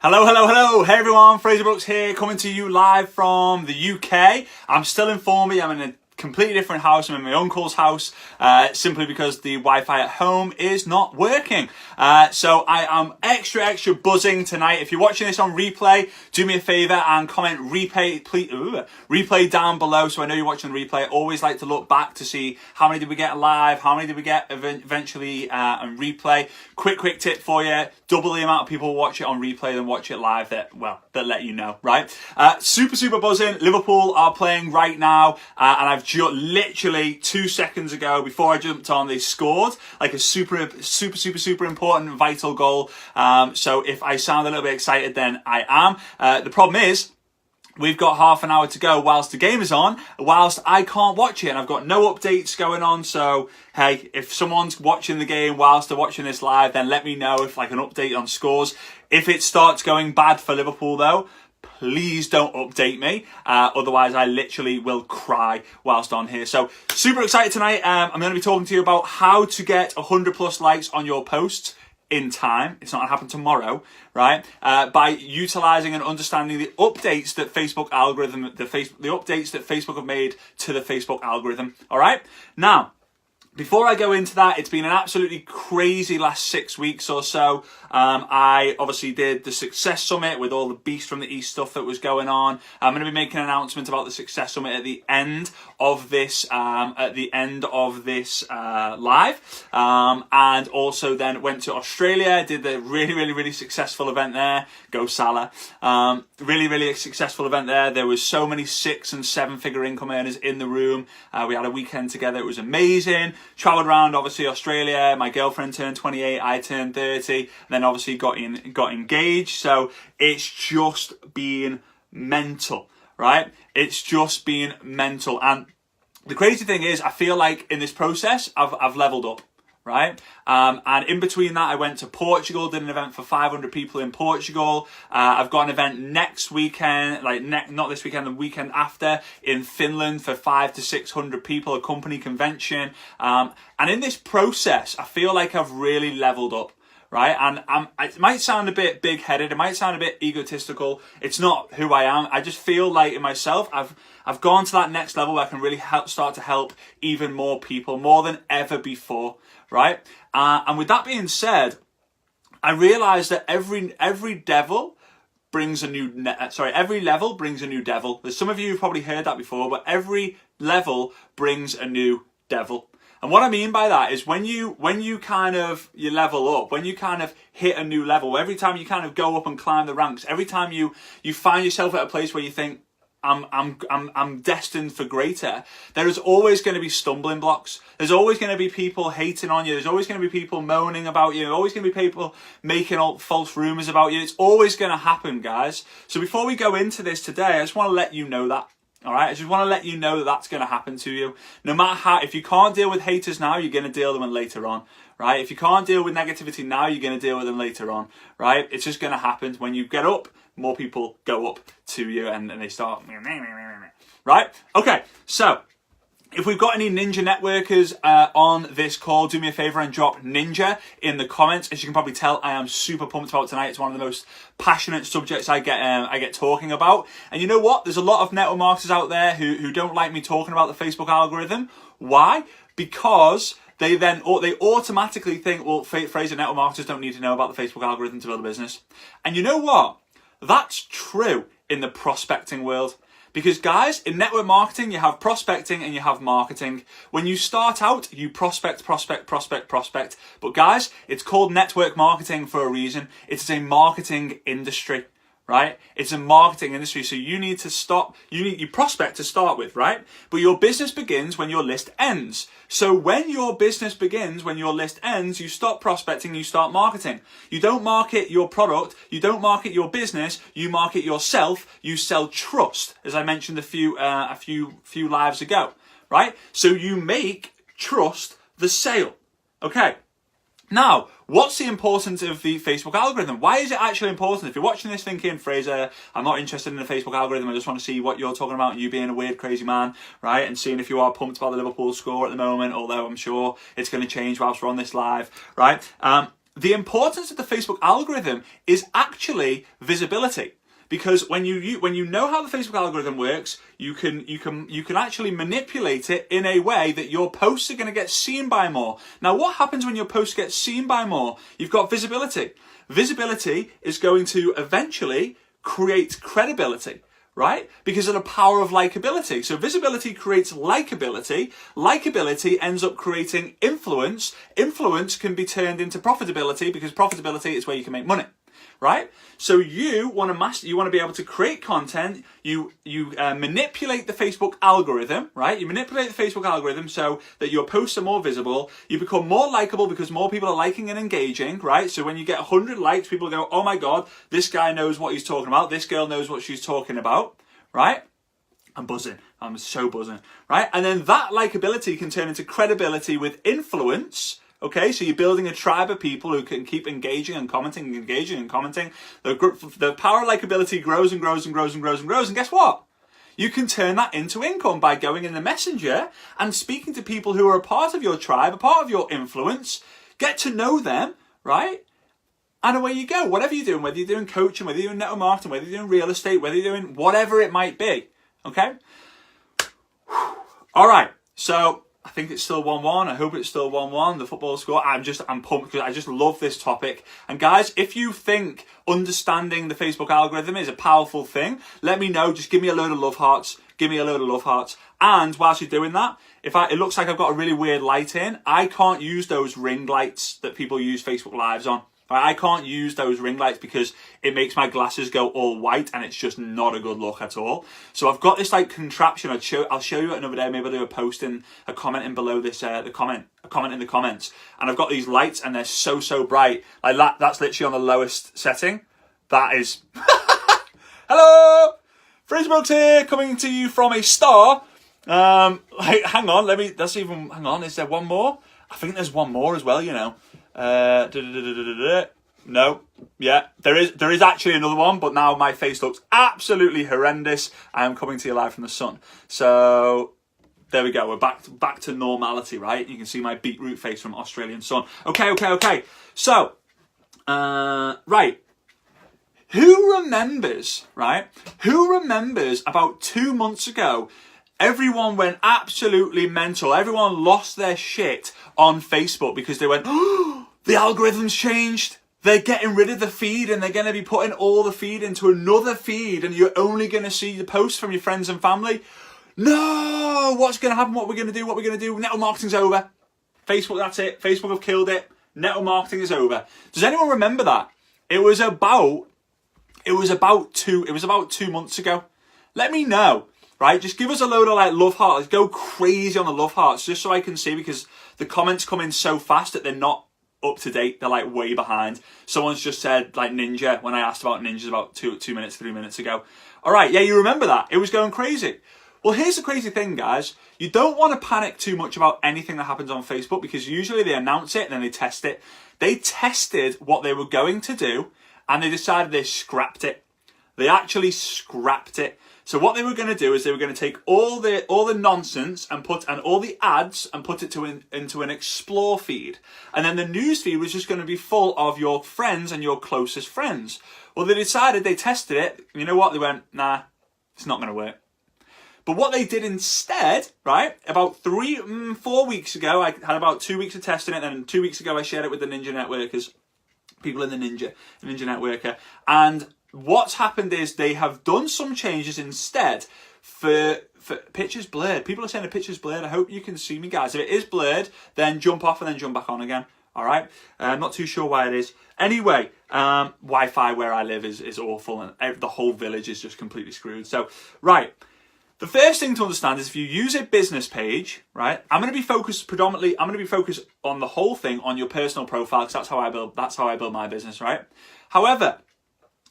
Hello, hello, hello. Hey everyone, Fraser Brooks here, coming to you live from the UK. I'm still in Formby. I'm in a completely different house. I'm in my uncle's house, simply because the Wi-Fi at home is not working. So I am extra buzzing tonight. If you're watching this on replay, do me a favor and comment replay, please, replay down below. So I know you're watching the replay. I always like to look back to see how many did we get live, how many did we get eventually on replay. Quick tip for you: double the amount of people watch it on replay than watch it live. That let you know, right? Super buzzing. Liverpool are playing right now, and I've literally 2 seconds ago, before I jumped on, they scored like a super important vital goal. So if I sound a little bit excited, then I am. The problem is, we've got half an hour to go whilst the game is on, whilst I can't watch it, and I've got no updates going on. So hey, if someone's watching the game whilst they're watching this live, then let me know if like an update on scores. If it starts going bad for Liverpool though, please don't update me, otherwise I literally will cry whilst on here. So super excited tonight. I'm going to be talking to you about how to get 100 plus likes on your posts in time. It's not going to happen tomorrow, right? By utilizing and understanding the updates that Facebook have made to the Facebook algorithm. All right. Now, before I go into that, it's been an absolutely crazy last 6 weeks or so. I obviously did the Success Summit with all the Beast from the East stuff that was going on. I'm going to be making an announcement about the Success Summit at the end of this live. And also then went to Australia, did the really successful event there. Go Salah. Really successful event there. There was so many 6 and 7 figure income earners in the room. We had a weekend together. It was amazing. Travelled around, obviously, Australia. My girlfriend turned 28, I turned 30, and then obviously got engaged. So it's just been mental, right? It's just been mental. And the crazy thing is, I feel like in this process, I've leveled up, right? And in between that, I went to Portugal, did an event for 500 people in Portugal. I've got an event next weekend, not this weekend, the weekend after, in Finland for 500 to 600 people, a company convention. And in this process, I feel like I've really leveled up, right? And it might sound a bit big-headed, it might sound a bit egotistical. It's not who I am. I just feel like in myself, I've gone to that next level where I can really start to help even more people, more than ever before, right? And with that being said, I realized that every level brings a new devil. There's some of you who've probably heard that before, but every level brings a new devil. And what I mean by that is when you level up, when you kind of hit a new level, every time you kind of go up and climb the ranks, every time you find yourself at a place where you think, I'm destined for greater, there is always going to be stumbling blocks. There's always going to be people hating on you. There's always going to be people moaning about you. There's always going to be people making all false rumors about you. It's always going to happen, guys. So before we go into this today, I just want to let you know that. All right, I just want to let you know that that's going to happen to you. No matter how, if you can't deal with haters now, you're going to deal with them later on, right? If you can't deal with negativity now, you're going to deal with them later on, right? It's just going to happen. When you get up, more people go up to you and they start, right? Okay, so if we've got any Ninja networkers on this call, do me a favor and drop Ninja in the comments. As you can probably tell, I am super pumped about tonight. It's one of the most passionate subjects I get talking about. And you know what? There's a lot of network marketers out there who don't like me talking about the Facebook algorithm. Why? Because they automatically think, well, Fraser, network marketers don't need to know about the Facebook algorithm to build a business. And you know what? That's true in the prospecting world. Because guys, in network marketing, you have prospecting and you have marketing. When you start out, you prospect. But guys, it's called network marketing for a reason. It's a marketing industry, right? It's a marketing industry. So you need to you prospect to start with, right? But your business begins when your list ends. So when your business begins, when your list ends, you stop prospecting, you start marketing. You don't market your product, you don't market your business, you market yourself, you sell trust, as I mentioned a few lives ago, right? So you make trust the sale. Okay. Now, what's the importance of the Facebook algorithm? Why is it actually important? If you're watching this thinking, Fraser, I'm not interested in the Facebook algorithm, I just want to see what you're talking about, you being a weird, crazy man, right? And seeing if you are pumped about the Liverpool score at the moment, although I'm sure it's going to change whilst we're on this live, right? the importance of the Facebook algorithm is actually visibility. Because when you know how the Facebook algorithm works, you can actually manipulate it in a way that your posts are going to get seen by more. Now, what happens when your posts get seen by more? You've got visibility. Visibility is going to eventually create credibility, right? Because of the power of likability. So visibility creates likability. Likability ends up creating influence. Influence can be turned into profitability, because profitability is where you can make money. Right? So you want to be able to create content. You manipulate the Facebook algorithm, right? You manipulate the Facebook algorithm so that your posts are more visible. You become more likable because more people are liking and engaging, right? So when you get 100 likes, people go, oh my God, this guy knows what he's talking about. This girl knows what she's talking about, right? I'm buzzing. I'm so buzzing, right? And then that likability can turn into credibility with influence. Okay, so you're building a tribe of people who can keep engaging and commenting and engaging and commenting. The power of likability grows and grows and grows and grows and grows. And guess what? You can turn that into income by going in the messenger and speaking to people who are a part of your tribe, a part of your influence. Get to know them, right? And away you go. Whatever you're doing, whether you're doing coaching, whether you're doing network marketing, whether you're doing real estate, whether you're doing whatever it might be. Okay? All right, so I think it's still 1-1. I hope it's still 1-1, the football score. I'm pumped because I just love this topic. And guys, if you think understanding the Facebook algorithm is a powerful thing, let me know. Just give me a load of love hearts. Give me a load of love hearts. And whilst you're doing that, it looks like I've got a really weird light in, I can't use those ring lights that people use Facebook Lives on. I can't use those ring lights because it makes my glasses go all white and it's just not a good look at all. So I've got this like contraption. I'll show you it another day. Maybe I'll do a post in a comment in below this a comment in the comments. And I've got these lights and they're so bright. Like that's literally on the lowest setting. That is hello, Fraser Brooks here, coming to you from a star. Hang on. Is there one more? I think there's one more as well. You know. No, yeah, there is actually another one, but now my face looks absolutely horrendous. I am coming to you live from the sun. So there we go. We're back to normality, right? You can see my beetroot face from Australian sun. Okay. So, right. Who remembers about 2 months ago, everyone went absolutely mental. Everyone lost their shit on Facebook because they went, oh, the algorithm's changed. They're getting rid of the feed and they're going to be putting all the feed into another feed and you're only going to see the posts from your friends and family. No, what's going to happen? What we're going to do? Network marketing's over. Facebook, that's it. Facebook have killed it. Network marketing is over. Does anyone remember that? It was about 2 months ago. Let me know. Right, just give us a load of like love hearts. Go crazy on the love hearts, just so I can see, because the comments come in so fast that they're not up to date. They're like way behind. Someone's just said like ninja when I asked about ninjas about 3 minutes ago. All right, yeah, you remember that? It was going crazy. Well, here's the crazy thing, guys. You don't want to panic too much about anything that happens on Facebook because usually they announce it and then they test it. They tested what they were going to do and they decided they scrapped it. They actually scrapped it. So what they were going to do is they were going to take all the nonsense and all the ads and put it into an explore feed. And then the news feed was just going to be full of your friends and your closest friends. Well, they tested it. You know what? They went, nah, it's not going to work. But what they did instead, right, about 4 weeks ago, I had about 2 weeks of testing it. And 2 weeks ago, I shared it with the Ninja Networkers, people in the Ninja Networker. And what's happened is they have done some changes instead for pictures blurred. People are saying the picture's blurred. I hope you can see me, guys. If it is blurred, then jump off and then jump back on again. All right? I'm not too sure why it is. Anyway, Wi-Fi where I live is awful and the whole village is just completely screwed. So, right. The first thing to understand is if you use a business page, right? I'm going to be focused on the whole thing on your personal profile because that's how I build my business, right? However,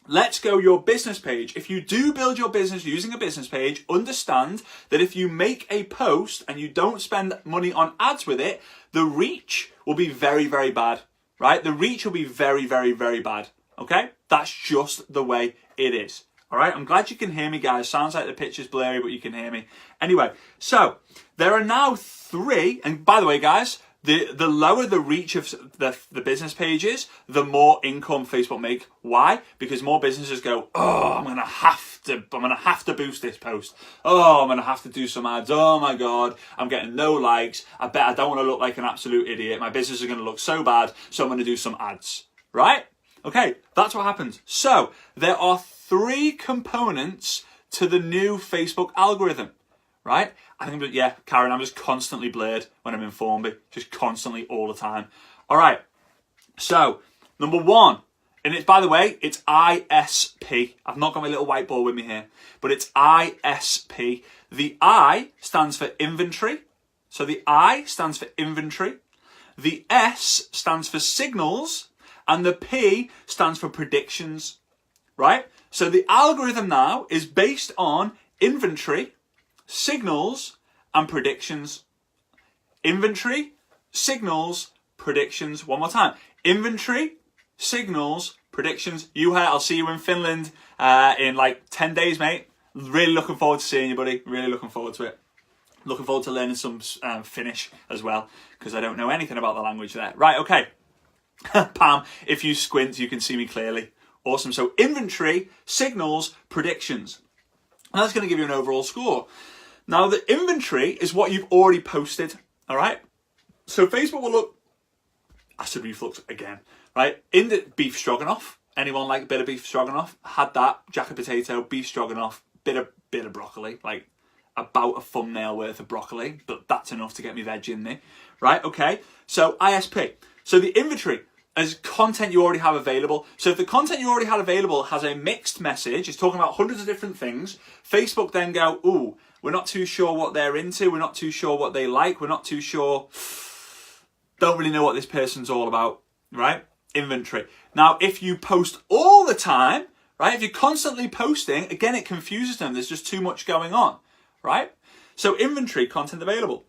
let's go your business page. If you do build your business using a business page, understand that if you make a post and you don't spend money on ads with it, the reach will be very, very bad, right? The reach will be very, very, very bad, okay? That's just the way it is, all right? I'm glad you can hear me, guys. Sounds like the picture's blurry, but you can hear me. Anyway, so there are now 3, and by the way, guys, The lower the reach of the business pages, the more income Facebook make. Why? Because more businesses go, oh, I'm gonna have to boost this post. Oh, I'm gonna have to do some ads. Oh my God, I'm getting no likes. I bet I don't want to look like an absolute idiot. My business is gonna look so bad, so I'm gonna do some ads. Right? Okay, that's what happens. So there are 3 components to the new Facebook algorithm. Right? I think, yeah, Karen, I'm just constantly blurred when I'm in Formby. Just constantly, all the time. All right. So, number 1. And it's, by the way, it's ISP. I've not got my little whiteboard with me here. But it's ISP. The I stands for inventory. So the I stands for inventory. The S stands for signals. And the P stands for predictions. Right? So the algorithm now is based on inventory, signals, and predictions. Inventory, signals, predictions. One more time. Inventory, signals, predictions. Juha, I'll see you in Finland in like 10 days, mate. Really looking forward to seeing you, buddy. Really looking forward to it. Looking forward to learning some Finnish as well, because I don't know anything about the language there. Right, okay. Pam, if you squint, you can see me clearly. Awesome. So inventory, signals, predictions. And that's going to give you an overall score. Now, the inventory is what you've already posted, all right? So Facebook will look, acid reflux again, right? In the beef stroganoff, anyone like a bit of beef stroganoff? Had that, jacket potato, beef stroganoff, bit of broccoli, like about a thumbnail worth of broccoli, but that's enough to get me veg in there, right? Okay, so ISP. So the inventory is content you already have available. So if the content you already had available has a mixed message, it's talking about hundreds of different things, Facebook then go, ooh, we're not too sure what they're into, we're not too sure what they like, we're not too sure, don't really know what this person's all about, right? Inventory. Now, if you post all the time, right, if you're constantly posting, again, it confuses them. There's just too much going on, right? So inventory, content available.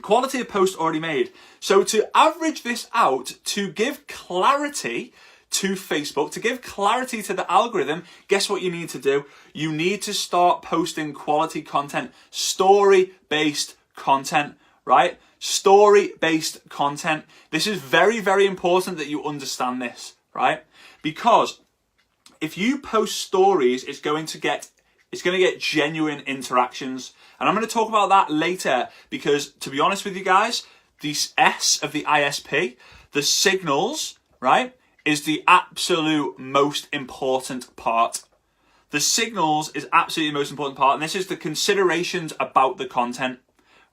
Quality of post already made. So to average this out, to give clarity to Facebook, to give clarity to the algorithm, guess what you need to do? You need to start posting quality content, story-based content, right? Story-based content. This is very, very important that you understand this, right? Because if you post stories, it's going to get genuine interactions. And I'm going to talk about that later because, to be honest with you guys, the S of the ISP, the signals, right, is the absolute most important part. The signals is absolutely the most important part, and this is the considerations about the content,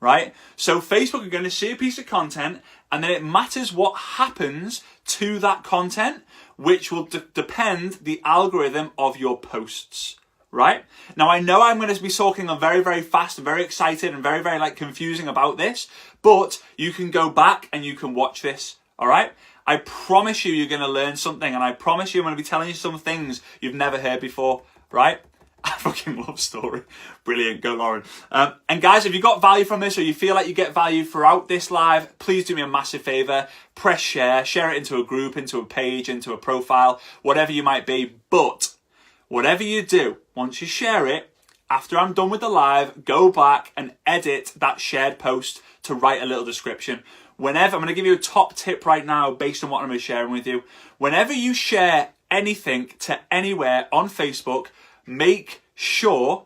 right? So Facebook are going to see a piece of content, and then it matters what happens to that content, which will depend the algorithm of your posts. Right? Now, I know I'm going to be talking on very, very fast and very excited and very, very confusing about this, but you can go back and you can watch this. All right? I promise you, you're going to learn something, and I promise you, I'm going to be telling you some things you've never heard before. Right? I fucking love story. Brilliant. Go, Lauren. And guys, if you got value from this or you feel like you get value throughout this live, please do me a massive favor. Press share it into a group, into a page, into a profile, whatever you might be. But whatever you do, once you share it, after I'm done with the live, go back and edit that shared post to write a little description. Whenever, I'm going to give you a top tip right now based on what I'm going to be sharing with you. Whenever you share anything to anywhere on Facebook, make sure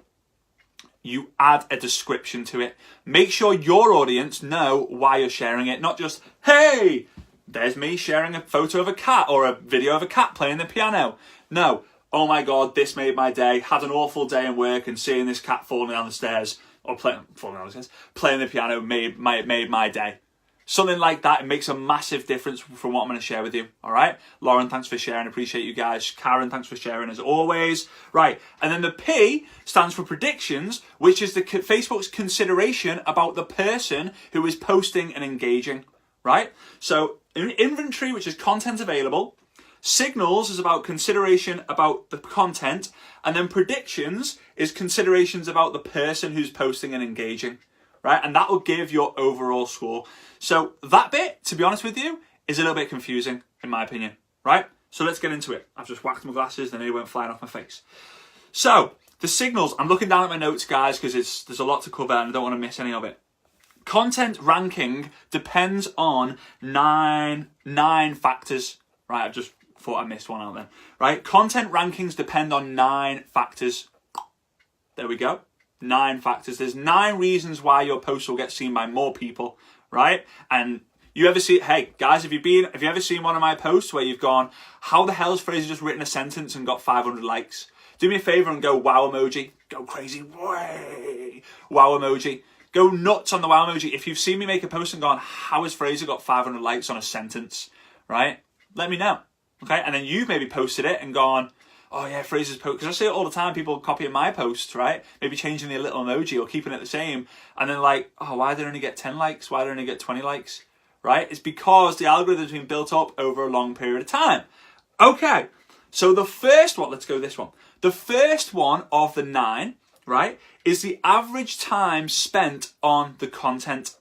you add a description to it. Make sure your audience know why you're sharing it, not just, hey, there's me sharing a photo of a cat or a video of a cat playing the piano. No. Oh my God, this made my day. Had an awful day in work, and seeing this cat falling down the stairs, or playing the piano made my day. Something like that. It makes a massive difference from what I'm going to share with you. All right? Lauren, thanks for sharing. Appreciate you guys. Karen, thanks for sharing as always. Right. And then the P stands for predictions, which is Facebook's consideration about the person who is posting and engaging. Right? So inventory, which is content available. Signals is about consideration about the content, and then predictions is considerations about the person who's posting and engaging, right? And that will give your overall score. So that bit, to be honest with you, is a little bit confusing, in my opinion, right? So let's get into it. I've just whacked my glasses, and they went flying off my face. So the signals, I'm looking down at my notes, guys, because there's a lot to cover, and I don't want to miss any of it. Content ranking depends on nine factors. Right, I just thought I missed one out then. Right, content rankings depend on 9 factors. There we go. 9 factors. There's 9 reasons why your post will get seen by more people, right? And you ever see, hey guys, have you ever seen one of my posts where you've gone, how the hell has Fraser just written a sentence and got 500 likes? Do me a favor and go wow emoji. Go crazy. Way. Wow emoji. Go nuts on the wow emoji. If you've seen me make a post and gone, how has Fraser got 500 likes on a sentence, right? Let me know, okay? And then you've maybe posted it and gone, oh yeah, Fraser's post, because I see it all the time, people copying my posts, right? Maybe changing the little emoji or keeping it the same. And then like, oh, why did I only get 10 likes? Why did I only get 20 likes, right? It's because the algorithm's been built up over a long period of time. Okay, so the first one, let's go this one. The first one of the 9, right, is the average time spent on the content.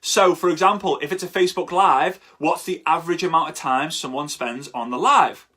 So, for example, if it's a Facebook Live, what's the average amount of time someone spends on the live,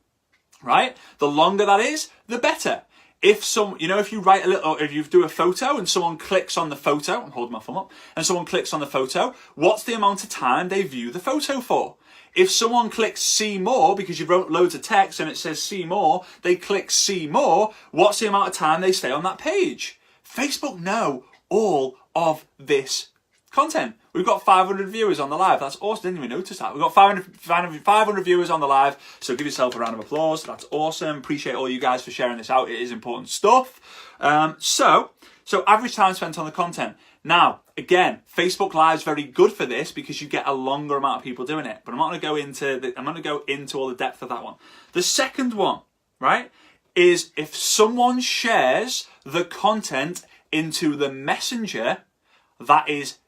right? The longer that is, the better. If you write if you do a photo and someone clicks on the photo, I'm holding my thumb up, and someone clicks on the photo, what's the amount of time they view the photo for? If someone clicks see more because you wrote loads of text and it says see more, they click see more, what's the amount of time they stay on that page? Facebook know all of this content. We've got 500 viewers on the live. That's awesome. Didn't even notice that. We've got 500 viewers on the live. So give yourself a round of applause. That's awesome. Appreciate all you guys for sharing this out. It is important stuff. So average time spent on the content. Now, again, Facebook Live is very good for this because you get a longer amount of people doing it. But I'm not going to go into all the depth of that one. The second one, right, is if someone shares the content into the messenger, that is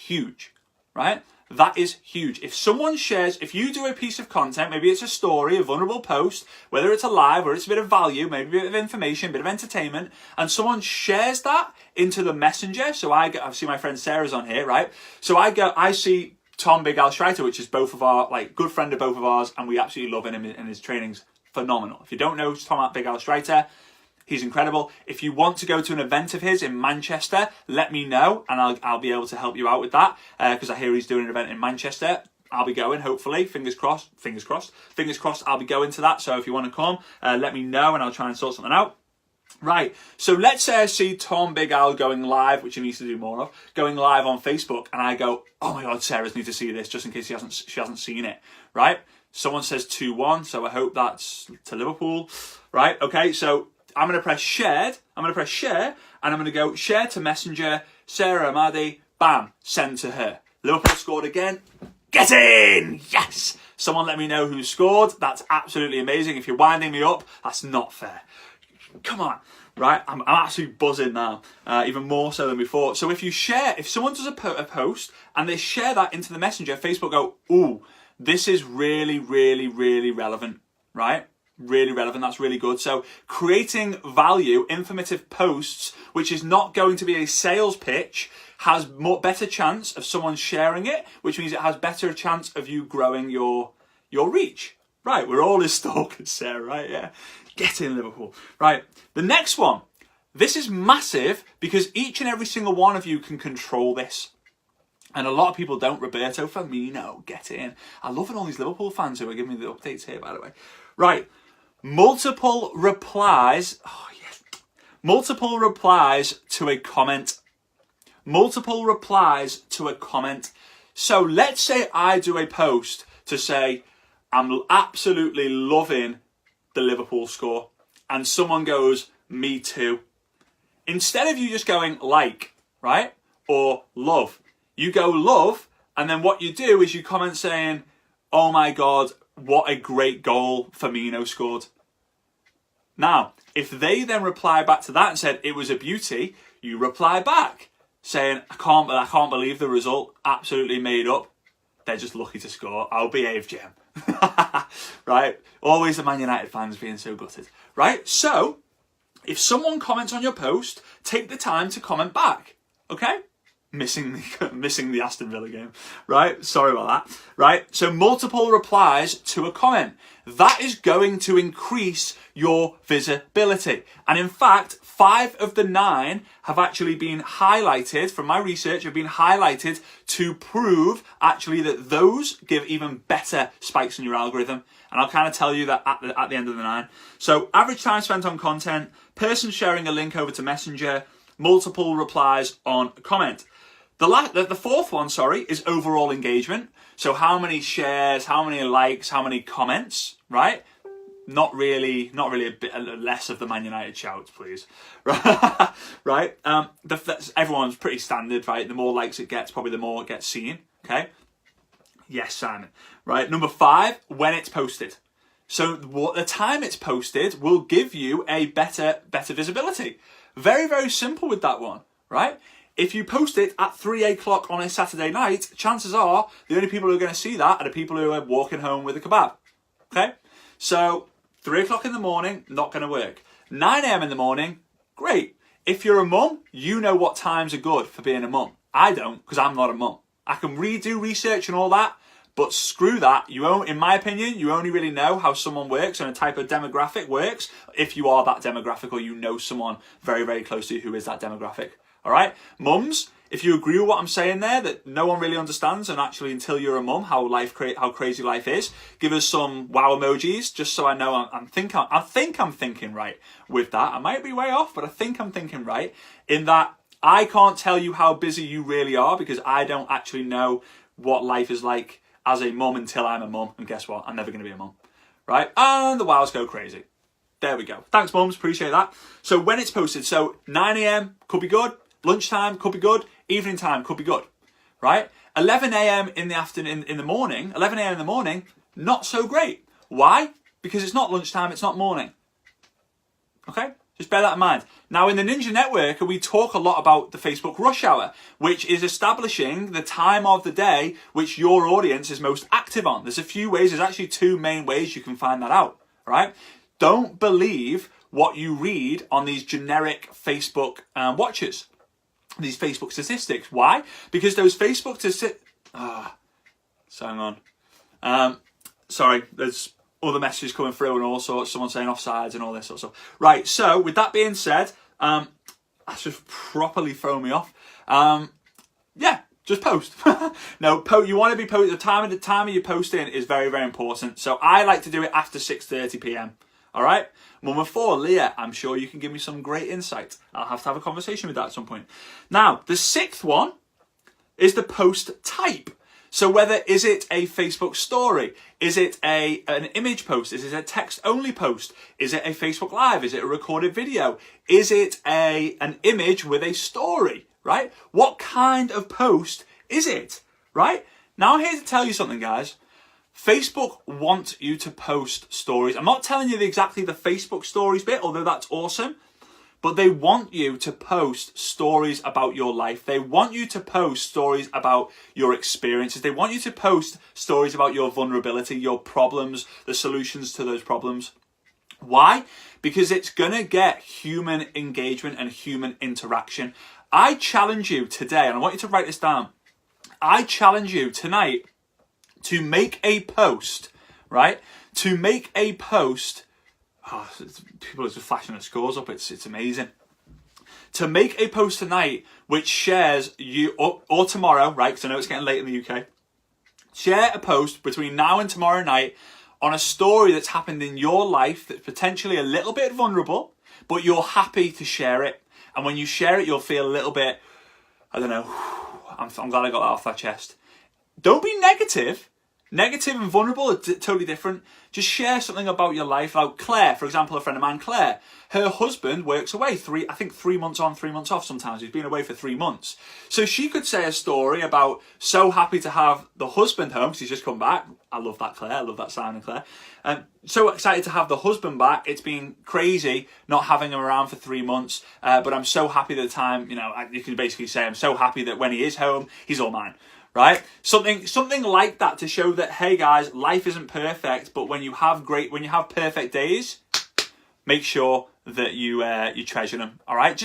huge, right? That is huge. If someone shares, if you do a piece of content, maybe it's a story, a vulnerable post, whether it's a live or it's a bit of value, maybe a bit of information, a bit of entertainment, and someone shares that into the messenger. So I've seen my friend Sarah's on here, right? So I see Tom Big Al Schreiter, which is both of our, good friend of both of ours, and we absolutely love him and his training's phenomenal. If you don't know Tom Big Al Schreiter, he's incredible. If you want to go to an event of his in Manchester, let me know and I'll be able to help you out with that because I hear he's doing an event in Manchester. I'll be going, hopefully. Fingers crossed, I'll be going to that. So if you want to come, let me know and I'll try and sort something out. Right, so let's say I see Tom Big Al going live, which he needs to do more of, going live on Facebook, and I go, oh my God, Sarah's need to see this just in case she hasn't seen it, right? Someone says 2-1, so I hope that's to Liverpool, right? Okay, so I'm going to press shared, and I'm going to go share to messenger, Sarah Amadi, bam, send to her. Liverpool scored again. Get in! Yes! Someone let me know who scored. That's absolutely amazing. If you're winding me up, that's not fair. Come on. Right? I'm absolutely buzzing now. Even more so than before. So if someone does a post and they share that into the messenger, Facebook go, ooh, this is really, really, really relevant. Right? Really relevant. That's really good. So creating value, informative posts, which is not going to be a sales pitch, has better chance of someone sharing it, which means it has better chance of you growing your reach. Right, we're all his stalkers, Sarah, right? Yeah. Get in, Liverpool. Right, the next one. This is massive because each and every single one of you can control this. And a lot of people don't. Roberto Firmino, get in. I love all these Liverpool fans who are giving me the updates here, by the way. Right, multiple replies. Oh, yes. Multiple replies to a comment. Multiple replies to a comment. So let's say I do a post to say, I'm absolutely loving the Liverpool score. And someone goes, me too. Instead of you just going like, right? Or love. You go love, and then what you do is you comment saying, oh my God, what a great goal Firmino scored. Now, if they then reply back to that and said it was a beauty, you reply back saying, I can't believe the result, absolutely made up. They're just lucky to score. I'll behave, Jem. Right? Always the Man United fans being so gutted. Right? So, if someone comments on your post, take the time to comment back. Okay? missing the Aston Villa game, right? Sorry about that, right? So multiple replies to a comment. That is going to increase your visibility. And in fact, 5 of the 9 have actually been highlighted, from my research, have been highlighted to prove actually that those give even better spikes in your algorithm. And I'll kind of tell you that at the end of the 9. So average time spent on content, person sharing a link over to Messenger, multiple replies on a comment. The fourth one, is overall engagement. So how many shares, how many likes, how many comments, right? Not really a bit less of the Man United shouts, please. Right? Everyone's pretty standard, right? The more likes it gets, probably the more it gets seen. Okay? Yes, Simon. Right? Number 5, when it's posted. So the time it's posted will give you a better visibility. Very, very simple with that one, right? If you post it at 3 o'clock on a Saturday night, chances are the only people who are going to see that are the people who are walking home with a kebab. Okay? So 3 o'clock in the morning, not going to work. 9 a.m. in the morning, great. If you're a mum, you know what times are good for being a mum. I don't, because I'm not a mum. I can do research and all that, but screw that. In my opinion, you only really know how someone works and a type of demographic works if you are that demographic or you know someone very, very close to you who is that demographic. All right? Mums, if you agree with what I'm saying there, that no one really understands, and actually until you're a mum, how crazy life is, give us some wow emojis, just so I know I think I'm thinking right with that. I might be way off, but I think I'm thinking right in that I can't tell you how busy you really are because I don't actually know what life is like as a mum until I'm a mum. And guess what? I'm never going to be a mum. Right? And the wows go crazy. There we go. Thanks, mums. Appreciate that. So when it's posted, so 9 a.m. could be good. Lunchtime could be good. Evening time could be good. Right? 11 a.m. in the afternoon, in the morning, 11 a.m. in the morning, not so great. Why? Because it's not lunchtime, it's not morning. Okay? Just bear that in mind. Now, in the Ninja Network, we talk a lot about the Facebook rush hour, which is establishing the time of the day which your audience is most active on. There's a few ways. There's actually 2 main ways you can find that out. Right? Don't believe what you read on these generic Facebook watches, these Facebook statistics. Why? Because those Facebook statistics... so hang on. Sorry, there's other messages coming through and all sorts, someone saying offsides and all this sort of stuff. Right, so with that being said, that's just properly thrown me off. Yeah, just post. No, you want to be posting. The time of your posting is very, very important. So I like to do it after 6:30 p.m. All right? Number 4, Leah, I'm sure you can give me some great insight. I'll have to have a conversation with that at some point. Now, the 6th one is the post type. So is it a Facebook story? Is it an image post? Is it a text only post? Is it a Facebook Live? Is it a recorded video? Is it an image with a story, right? What kind of post is it, right? Now I'm here to tell you something, guys. Facebook wants you to post stories. I'm not telling you exactly the Facebook stories bit, although that's awesome. But they want you to post stories about your life. They want you to post stories about your experiences. They want you to post stories about your vulnerability, your problems, the solutions to those problems. Why? Because it's going to get human engagement and human interaction. I challenge you today, and I want you to write this down. I challenge you tonight to make a post, right? To make a post. Oh, people are just flashing their scores up. It's amazing. To make a post tonight which shares you, or tomorrow, right? Because I know it's getting late in the UK. Share a post between now and tomorrow night on a story that's happened in your life that's potentially a little bit vulnerable, but you're happy to share it. And when you share it, you'll feel a little bit, I don't know, I'm glad I got that off that chest. Don't be negative. Negative and vulnerable are totally different. Just share something about your life. Like Claire, for example, a friend of mine, Claire. Her husband works away 3 months on, 3 months off sometimes. He's been away for 3 months. So she could say a story about so happy to have the husband home because he's just come back. I love that, Claire. I love that sound of Claire. So excited to have the husband back. It's been crazy not having him around for 3 months. But I'm so happy that the time, you can basically say I'm so happy that when he is home, he's all mine. Right? Something like that to show that, hey guys, life isn't perfect, but when you have perfect days, make sure that you treasure them. All right?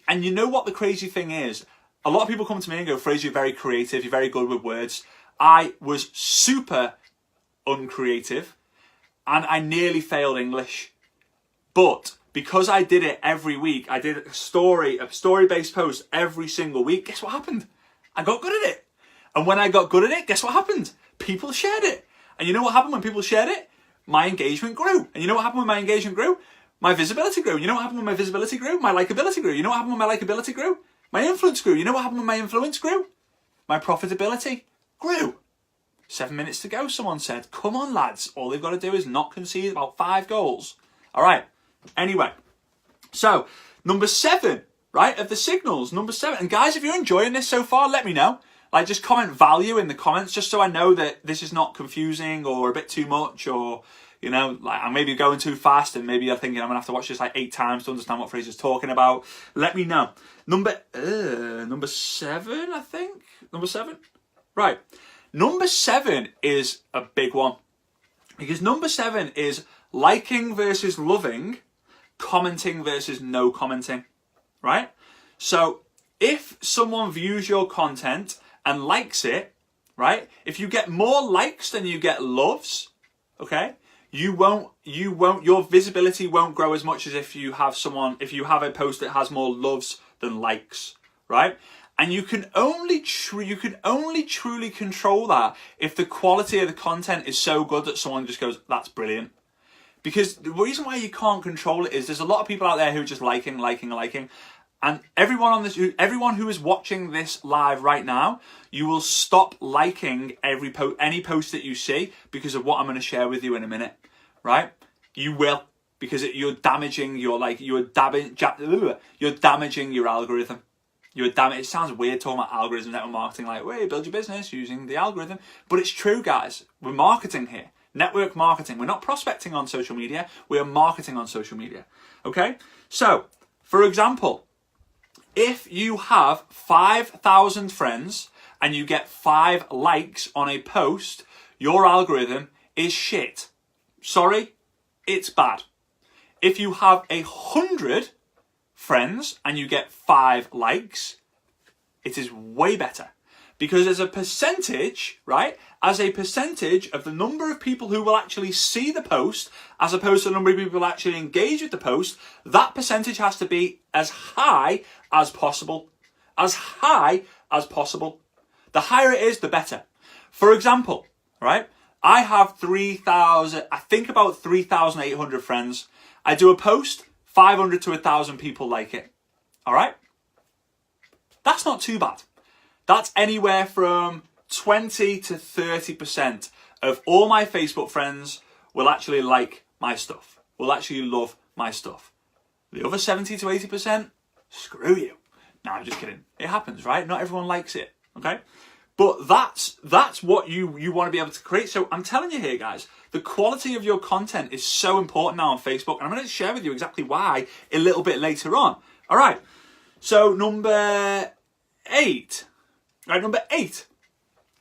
And you know what the crazy thing is? a lot of people come to me and go, Fraser, you're very creative, you're very good with words. I was super uncreative and I nearly failed English. But because I did it every week, I did a story-based post every single week, guess what happened? I got good at it. And when I got good at it, guess what happened? People shared it. And you know what happened when people shared it? My engagement grew. And you know what happened when my engagement grew? My visibility grew. You know what happened when my visibility grew? My likability grew. You know what happened when my likability grew? My influence grew. You know what happened when my influence grew? My profitability grew. 7 minutes to go, someone said. Come on, lads. All they've got to do is not concede about 5 goals. All right. Anyway. So, number 7, right, of the signals. Number 7. And guys, if you're enjoying this so far, let me know. Like, just comment value in the comments, just so I know that this is not confusing or a bit too much, or, you know, like I may be going too fast and maybe you're thinking I'm going to have to watch this like 8 times to understand what Fraser's talking about. Let me know. Number 7, I think. Number 7? Right. Number 7 is a big one. Because number 7 is liking versus loving, commenting versus no commenting. Right? So, if someone views your content and likes it, right? If you get more likes than you get loves, okay? Your visibility won't grow as much as if you have a post that has more loves than likes, right? And you can only truly control that if the quality of the content is so good that someone just goes, that's brilliant. Because the reason why you can't control it is there's a lot of people out there who are just liking. And everyone who is watching this live right now, you will stop liking any post that you see because of what I'm going to share with you in a minute, right? You will, because you're damaging your damaging your algorithm. It sounds weird talking about algorithms, network marketing, like, wait, build your business using the algorithm, but it's true, guys. We're marketing here, network marketing. We're not prospecting on social media. We are marketing on social media. Okay, so for example. If you have 5,000 friends and you get 5 likes on a post, your algorithm is shit. Sorry, it's bad. If you have 100 friends and you get 5 likes, it is way better. Because as a percentage, right, as a percentage of the number of people who will actually see the post, as opposed to the number of people who will actually engage with the post, that percentage has to be as high as possible. As high as possible. The higher it is, the better. For example, right, I have 3,800 friends. I do a post, 500 to 1,000 people like it. All right? That's not too bad. That's anywhere from 20 to 30% of all my Facebook friends will actually like my stuff, will actually love my stuff. The other 70 to 80%, screw you. No, I'm just kidding. It happens, right? Not everyone likes it, okay? But that's what you want to be able to create. So I'm telling you here, guys, the quality of your content is so important now on Facebook. And I'm going to share with you exactly why a little bit later on. All right. So number 8. Right, number 8.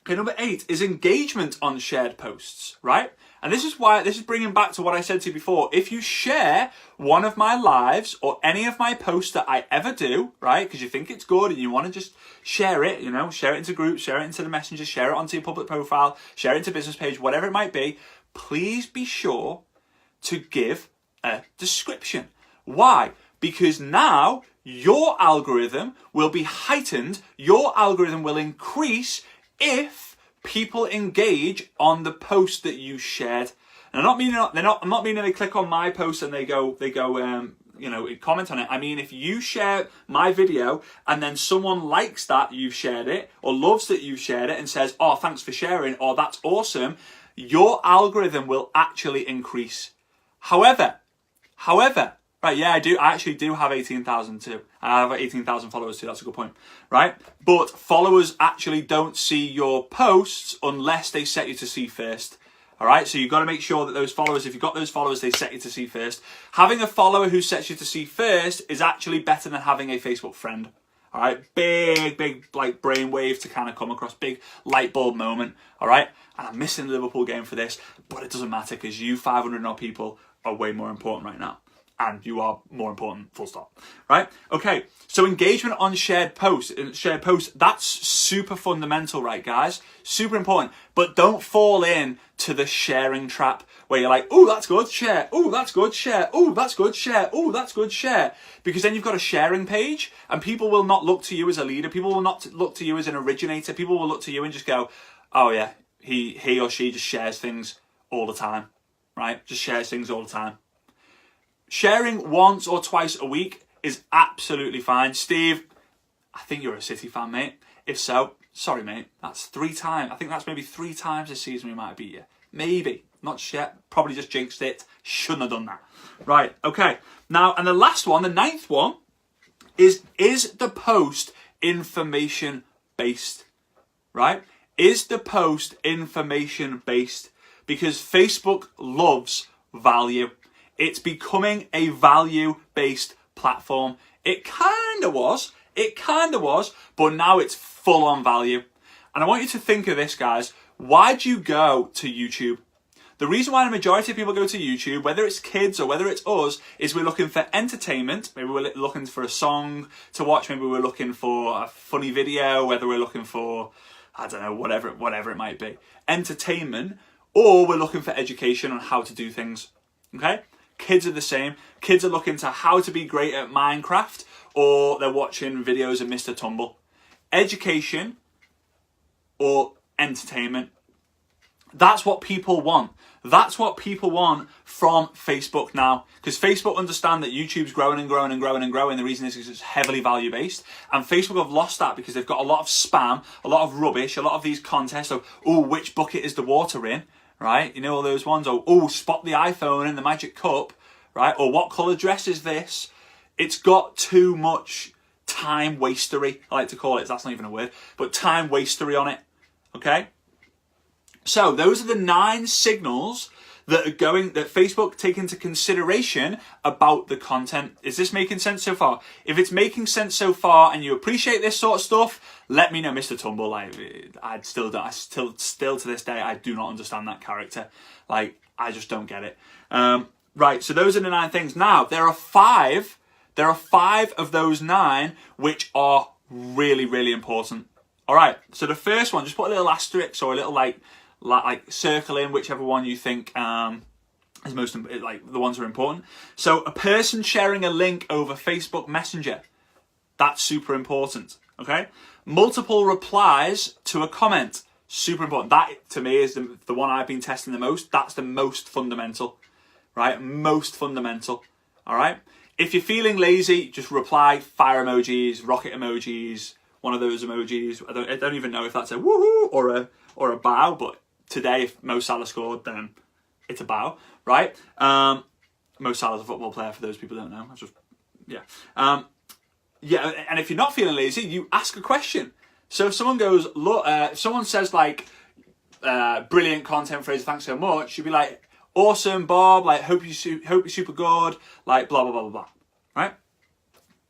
Okay, number 8 is engagement on shared posts, right? And this is bringing back to what I said to you before. If you share one of my lives or any of my posts that I ever do, right, because you think it's good and you want to just share it, share it into groups, share it into the messenger, share it onto your public profile, share it into business page, whatever it might be, please be sure to give a description. Why? Because now your algorithm will be heightened, your algorithm will increase if people engage on the post that you shared. And I'm not meaning they click on my post and they go comment on it. I mean, if you share my video and then someone likes that you've shared it or loves that you've shared it and says, oh, thanks for sharing, or that's awesome, your algorithm will actually increase. However, right, yeah, I actually do have 18,000 too. I have 18,000 followers too, that's a good point, right? But followers actually don't see your posts unless they set you to see first, all right? So you've got to make sure that those followers, if you've got those followers, they set you to see first. Having a follower who sets you to see first is actually better than having a Facebook friend, all right? Big, like brainwave to kind of come across, big light bulb moment, all right? And I'm missing the Liverpool game for this, but it doesn't matter because you 500 odd people are way more important right now. and you are more important, full stop, right? Okay, so engagement on shared posts, that's super fundamental, right, guys? Super important, but don't fall in to the sharing trap where you're like, oh, that's good, share, oh, that's good, share, oh, that's good, share, oh, that's good, share, because then you've got a sharing page, and people will not look to you as a leader, people will not look to you as an originator, people will look to you and just go, oh yeah, he or she just shares things all the time, right? Just shares things all the time. Sharing once or twice a week is absolutely fine. Steve, I think you're a City fan, mate. If so, sorry, mate. That's 3 times. I think that's maybe 3 times this season we might have beat you. Maybe. Not just yet. Probably just jinxed it. Shouldn't have done that. Right, okay. Now, and the last one, the 9th one, is the post information-based? Right? Is the post information-based? Because Facebook loves value. It's becoming a value-based platform. It kind of was, but now it's full on value. And I want you to think of this, guys. Why'd you go to YouTube? The reason why the majority of people go to YouTube, whether it's kids or whether it's us, is we're looking for entertainment. Maybe we're looking for a song to watch. Maybe we're looking for a funny video, whether we're looking for, I don't know, whatever it might be. Entertainment, or we're looking for education on how to do things, okay? Kids are the same. Kids are looking to how to be great at Minecraft, or they're watching videos of Mr. Tumble. Education or entertainment. That's what people want. That's what people want from Facebook now. Because Facebook understand that YouTube's growing and growing and growing and growing. The reason is because it's heavily value-based. And Facebook have lost that because they've got a lot of spam, a lot of rubbish, a lot of these contests of, oh, which bucket is the water in? Right? You know all those ones? Or, oh, spot the iPhone in the magic cup. Right? Or what colour dress is this? It's got too much time wastery, I like to call it. That's not even a word. But time wastery on it. Okay? So those are the 9 signals that Facebook take into consideration about the content. Is this making sense so far? If it's making sense so far and you appreciate this sort of stuff, let me know, Mr. Tumble. Like, I still to this day, I do not understand that character. Like, I just don't get it. Right, so those are the 9 things. Now, there are 5 of those 9 which are really, really important. All right, so the first one, just put a little asterisk or a little like circle in whichever one you think is most, like the ones that are important. So a person sharing a link over Facebook Messenger, that's super important, okay? Multiple replies to a comment, super important. That, to me, is the one I've been testing the most. That's the most fundamental, right? Most fundamental, all right? If you're feeling lazy, just reply fire emojis, rocket emojis, one of those emojis. I don't even know if that's a woohoo or a bow, but today, if Mo Salah scored, then it's a bow, right? Mo Salah's a football player, for those people who don't know. Yeah, and if you're not feeling lazy, you ask a question. So if someone goes, look, if someone says like, brilliant content, Fraser, thanks so much, you'd be like, awesome, Bob, like, hope you're super good, like, blah, blah, blah, blah, blah, right?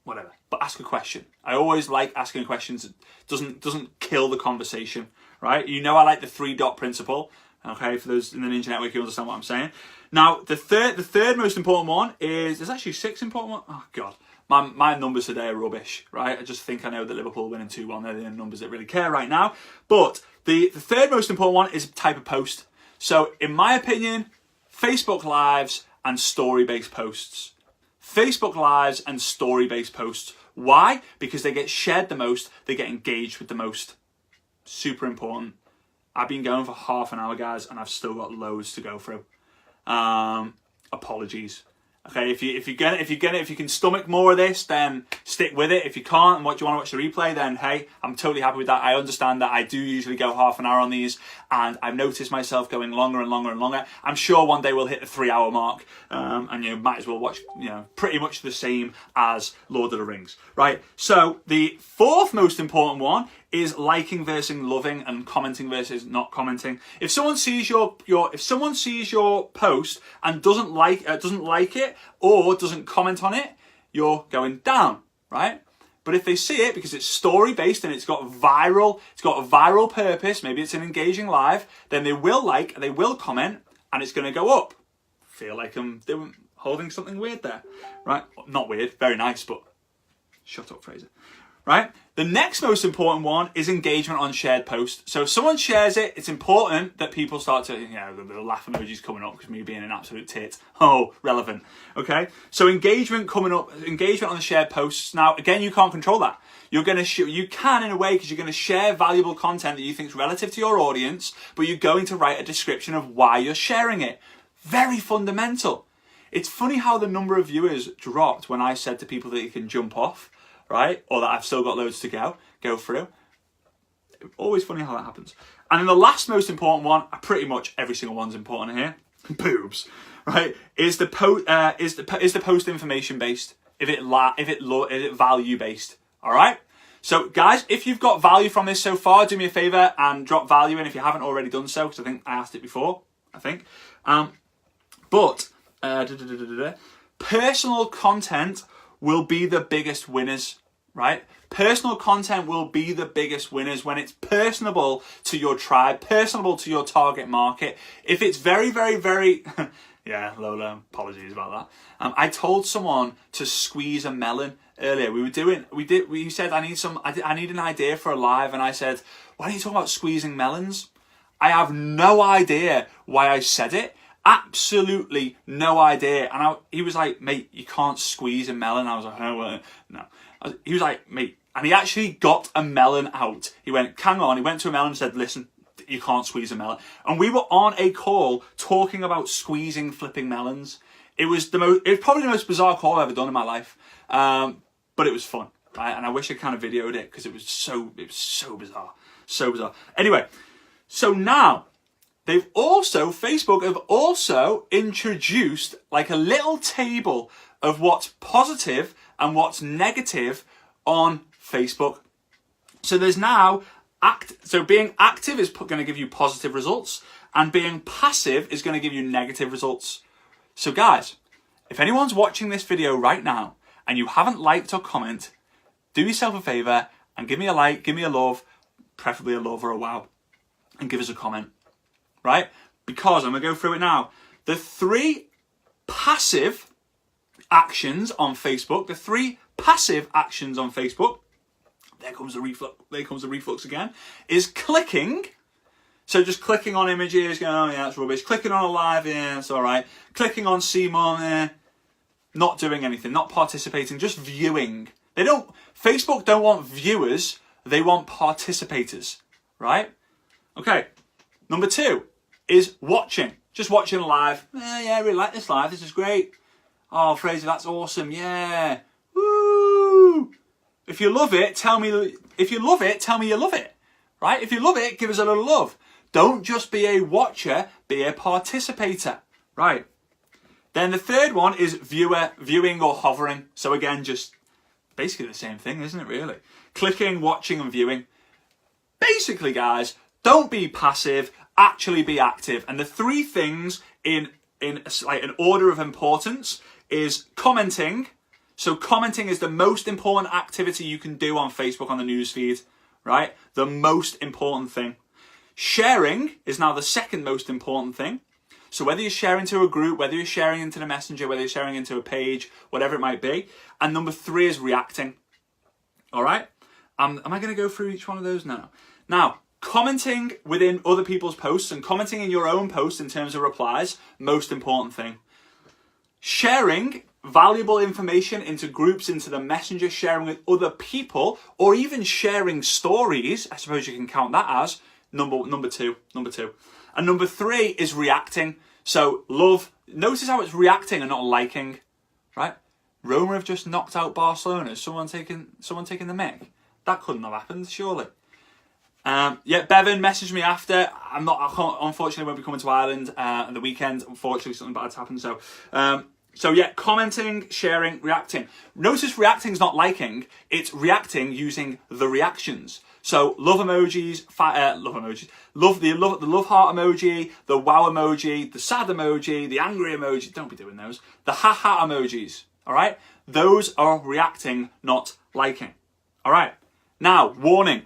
Whatever. But ask a question. I always like asking questions. It doesn't kill the conversation, right? You know I like the 3-dot principle. Okay, for those in the Ninja Network, you understand what I'm saying. Now, the third most important one is, there's actually 6 important ones. Oh, God. My numbers today are rubbish, right? I just think I know that Liverpool winning 2-1. They're the only numbers that really care right now. But the third most important one is type of post. So, in my opinion, Facebook Lives and story-based posts. Facebook Lives and story-based posts. Why? Because they get shared the most, they get engaged with the most. Super important. I've been going for half an hour, guys, and I've still got loads to go through. Apologies. Okay, if you can stomach more of this, then stick with it. If you can't and you want to watch the replay, then hey, I'm totally happy with that. I understand that I do usually go half an hour on these, and I've noticed myself going longer and longer and longer. I'm sure one day we'll hit the 3-hour mark, and you might as well watch pretty much the same as Lord of the Rings, right? So the 4th most important one is liking versus loving and commenting versus not commenting. If someone sees your post and doesn't like it or doesn't comment on it, you're going down, right? But if they see it because it's story based and it's got a viral purpose, maybe it's an engaging live, then they will like, they will comment, and it's going to go up. Feel like I'm doing holding something weird there, right? Not weird, very nice, but shut up, Fraser. Right? The next most important one is engagement on shared posts. So if someone shares it, it's important that people start to, the laugh emojis coming up because me being an absolute tit. Oh, relevant. Okay? So engagement coming up, engagement on the shared posts. Now, again, you can't control that. You're going to you can in a way because you're going to share valuable content that you think is relative to your audience, but you're going to write a description of why you're sharing it. Very fundamental. It's funny how the number of viewers dropped when I said to people that you can jump off. Right? Or that I've still got loads to go through. Always funny how that happens. And then the last most important one, pretty much every single one's important here. Boobs, right? Is the post information based? Is it value based? All right. So guys, if you've got value from this so far, do me a favor and drop value in if you haven't already done so, because I think I asked it before. I think. Personal content will be the biggest winners, right? Personal content will be the biggest winners when it's personable to your tribe, personable to your target market. If it's very, very, very, yeah, Lola, apologies about that. I told someone to squeeze a melon earlier. We said, I need an idea for a live. And I said, why don't you talk about squeezing melons? I have no idea why I said it. Absolutely no idea. And he was like, mate, you can't squeeze a melon. I was like, oh, well, no. He was like, mate, and he actually got a melon out. He went, hang on. He went to a melon and said, listen, you can't squeeze a melon. And we were on a call talking about squeezing flipping melons. It was probably the most bizarre call I've ever done in my life. But it was fun, right? And I wish I kind of videoed it because it was so bizarre. So bizarre. Anyway, so now, Facebook have also introduced like a little table of what's positive and what's negative on Facebook. So there's now, being active is going to give you positive results, and being passive is going to give you negative results. So guys, if anyone's watching this video right now and you haven't liked or comment, do yourself a favor and give me a like, give me a love, preferably a love or a wow, and give us a comment. Right? Because I'm going to go through it now. The 3 passive actions on Facebook, there comes the reflux again, is clicking. So just clicking on images, going, oh yeah, that's rubbish. Clicking on a live, yeah, it's all right. Clicking on see more, not doing anything, not participating, just viewing. Facebook don't want viewers, they want participators, right? Okay. Number 2 is watching. Just watching live. Yeah, I really like this live. This is great. Oh, Fraser, that's awesome. Yeah. Woo! If you love it, tell me you love it. Right? If you love it, give us a little love. Don't just be a watcher, be a participator. Right. Then the third one is viewing or hovering. So again, just basically the same thing, isn't it really? Clicking, watching and viewing. Basically, guys, don't be passive, actually be active. And the 3 things in like an order of importance is commenting. So commenting is the most important activity you can do on Facebook on the newsfeed, right? The most important thing. Sharing is now the second most important thing. So whether you're sharing to a group, whether you're sharing into the messenger, whether you're sharing into a page, whatever it might be. And number 3 is reacting. All right? Am I going to go through each one of those now? Now, commenting within other people's posts and commenting in your own post in terms of replies, most important thing. Sharing valuable information into groups, into the messenger, sharing with other people, or even sharing stories, I suppose you can count that as number two. And number 3 is reacting. So notice how it's reacting and not liking, right? Roma have just knocked out Barcelona. Is someone taking the mic? That couldn't have happened, surely. Bevan messaged me after. Unfortunately, won't be coming to Ireland on the weekend. Unfortunately, something bad's happened. So commenting, sharing, reacting. Notice reacting is not liking. It's reacting using the reactions. So love emojis, love the love heart emoji, the wow emoji, the sad emoji, the angry emoji. Don't be doing those. The ha emojis. All right, those are reacting, not liking. All right. Now, warning.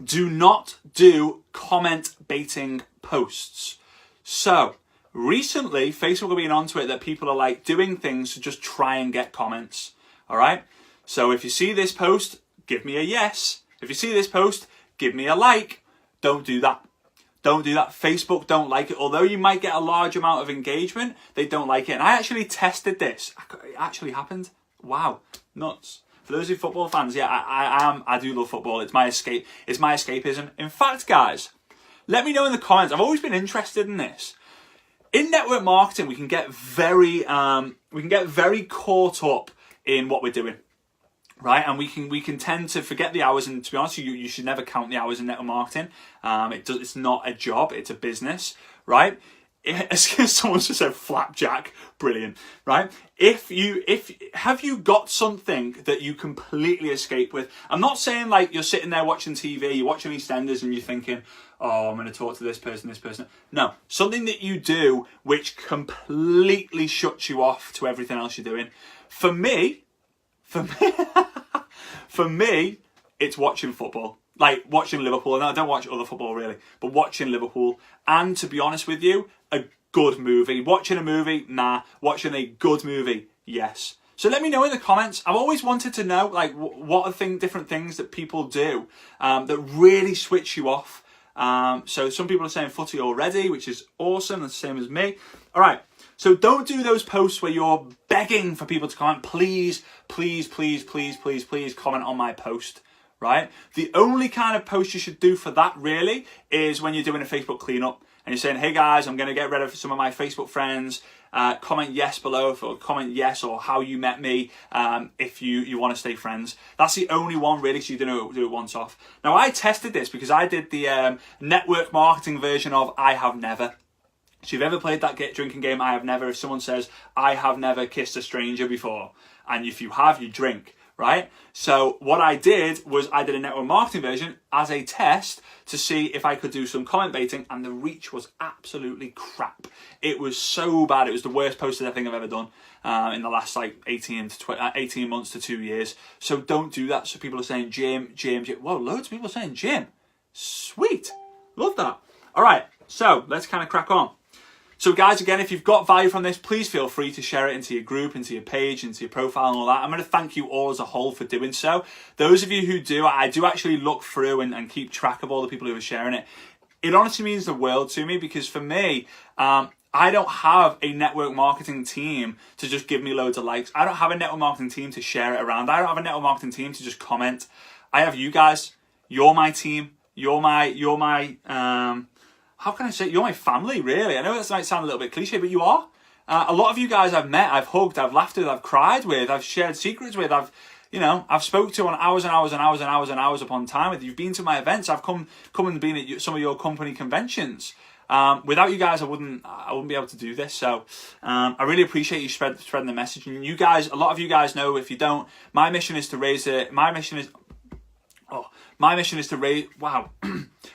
Do not do comment baiting posts. So, recently, Facebook have been onto it that people are like doing things to just try and get comments. All right. So if you see this post, give me a yes. If you see this post, give me a like. Don't do that. Don't do that. Facebook don't like it. Although you might get a large amount of engagement, they don't like it. And I actually tested this. It actually happened. Wow. Nuts. For those of you football fans, yeah, I do love football. It's my escape. It's my escapism. In fact, guys, let me know in the comments. I've always been interested in this. In network marketing, we can get very caught up in what we're doing. Right, and we can tend to forget the hours, and to be honest, you should never count the hours in network marketing. It's not a job; it's a business, right? Someone just said flapjack, brilliant, right? Have you got something that you completely escape with? I'm not saying like you're sitting there watching TV, you're watching EastEnders, and you're thinking, oh, I'm going to talk to this person. No, something that you do which completely shuts you off to everything else you're doing. For me, it's watching football. Like watching Liverpool. And I don't watch other football really, but watching Liverpool. And to be honest with you, a good movie. Watching a movie, nah. Watching a good movie, yes. So let me know in the comments. I've always wanted to know, like, what are different things that people do that really switch you off. So some people are saying footy already, which is awesome. That's the same as me. All right. So don't do those posts where you're begging for people to comment. Please, please, please, please, please, please comment on my post, right? The only kind of post you should do for that really is when you're doing a Facebook cleanup and you're saying, hey guys, I'm going to get rid of some of my Facebook friends. Comment yes below, or comment yes or how you met me if you want to stay friends. That's the only one really, so you do it once off. Now I tested this because I did the network marketing version of I Have Never. So if you've ever played that drinking game, I Have Never, if someone says, I have never kissed a stranger before, and if you have, you drink, right? So what I did was I did a network marketing version as a test to see if I could do some comment baiting, and the reach was absolutely crap. It was so bad. It was the worst posted thing I've ever done in the last like 18 months to 2 years. So don't do that. So people are saying, Jim. Whoa, loads of people are saying Jim. Sweet. Love that. All right, so let's kind of crack on. So guys, again, if you've got value from this, please feel free to share it into your group, into your page, into your profile and all that. I'm going to thank you all as a whole for doing so. Those of you who do, I do actually look through and keep track of all the people who are sharing it. It honestly means the world to me because for me, I don't have a network marketing team to just give me loads of likes. I don't have a network marketing team to share it around. I don't have a network marketing team to just comment. I have you guys. You're my team. You're my how can I say, you're my family, really. I know that might sound a little bit cliche, but you are. A lot of you guys I've met, I've hugged, I've laughed with, I've cried with, I've shared secrets with, I've spoke to on hours and hours and hours and hours and hours upon time with. You've been to my events. I've come and been at some of your company conventions. Without you guys, I wouldn't be able to do this. So I really appreciate you spreading the message. And you guys, a lot of you guys know, if you don't, my mission is to raise it. My mission is to raise. Wow.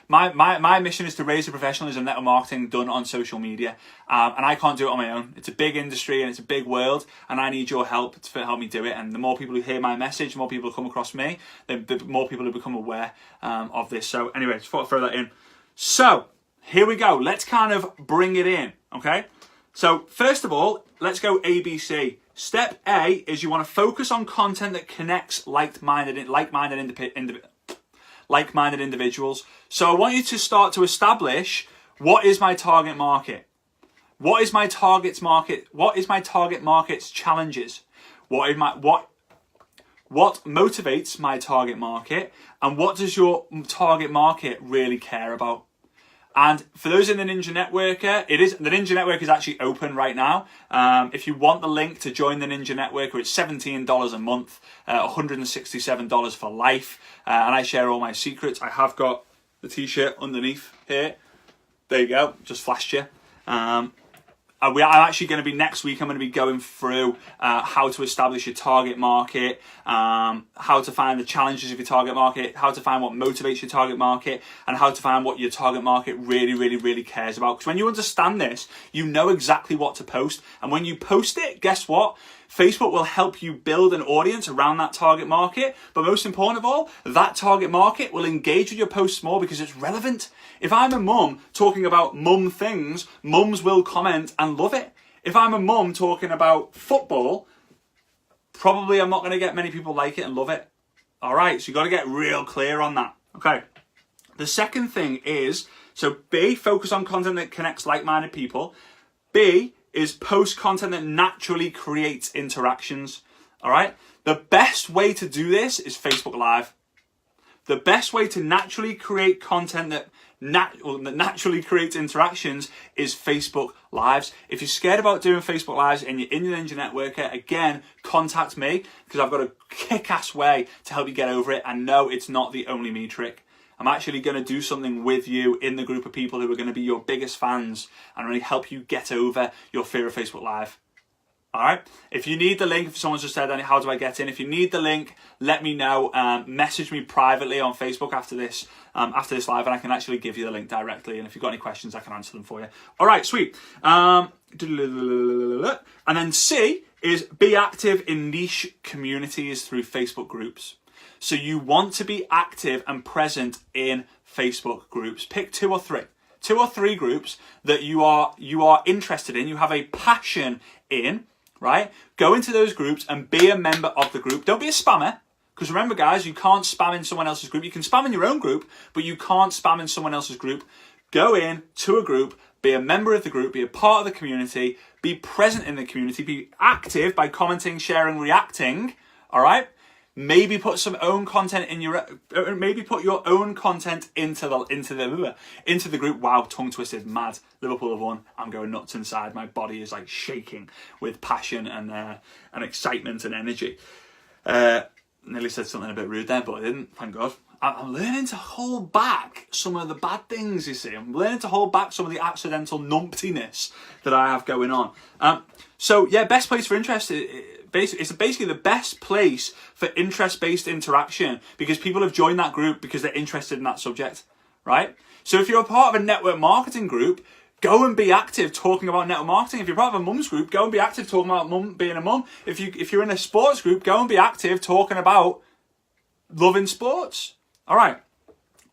My mission is to raise the professionalism network marketing done on social media, and I can't do it on my own. It's a big industry and it's a big world, and I need your help to help me do it. And the more people who hear my message, the more people who come across me, the more people who become aware of this. So anyway, just thought I'd throw that in. So here we go. Let's kind of bring it in, okay? So first of all, let's go ABC. Step A is you want to focus on content that connects like-minded individuals. So I want you to start to establish, what is my target market? What is my target market? What is my target market's challenges? What motivates my target market? And what does your target market really care about? And for those in the Ninja Networker, the Ninja Networker is actually open right now. If you want the link to join the Ninja Networker, it's $17 a month, $167 for life. And I share all my secrets. I have got the t-shirt underneath here. There you go, just flashed you. I'm actually going to be, next week, I'm going to be going through how to establish your target market, how to find the challenges of your target market, how to find what motivates your target market, and how to find what your target market really, really, really cares about. Because when you understand this, you know exactly what to post. And when you post it, guess what? Facebook will help you build an audience around that target market. But most important of all, that target market will engage with your posts more because it's relevant. If I'm a mum talking about mum things, mums will comment and love it. If I'm a mum talking about football, probably I'm not going to get many people like it and love it. All right, so you've got to get real clear on that. Okay. The second thing is, so B, focus on content that connects like-minded people. B is post content that naturally creates interactions. All right. The best way to do this is Facebook Live. The best way to naturally create content that naturally creates interactions is Facebook Lives. If you're scared about doing Facebook Lives and you're in your Ninja Networker, again, contact me because I've got a kick-ass way to help you get over it. And no, it's not the only me trick. I'm actually going to do something with you in the group of people who are going to be your biggest fans and really help you get over your fear of Facebook Live. All right. If you need the link, if someone's just said, how do I get in? If you need the link, let me know. Message me privately on Facebook after this live, and I can actually give you the link directly. And if you've got any questions, I can answer them for you. All right, sweet. And then C is be active in niche communities through Facebook groups. So you want to be active and present in Facebook groups. Pick two or three groups that you are interested in, you have a passion in. Right? Go into those groups and be a member of the group. Don't be a spammer. Because remember, guys, you can't spam in someone else's group. You can spam in your own group, but you can't spam in someone else's group. Go in to a group, be a member of the group, be a part of the community, be present in the community, be active by commenting, sharing, reacting. All right? Maybe put some own content in maybe put your own content into the group. Wow, tongue twisted, mad. Liverpool have won. I'm going nuts inside. My body is like shaking with passion and excitement and energy. Nearly said something a bit rude there, but I didn't. Thank God. I'm learning to hold back some of the bad things. You see, I'm learning to hold back some of the accidental numptiness that I have going on. So yeah, best place for interest. It's basically the best place for interest-based interaction because people have joined that group because they're interested in that subject, right? So if you're a part of a network marketing group, go and be active talking about network marketing. If you're part of a mum's group, go and be active talking about being a mum. If you're in a sports group, go and be active talking about loving sports. All right.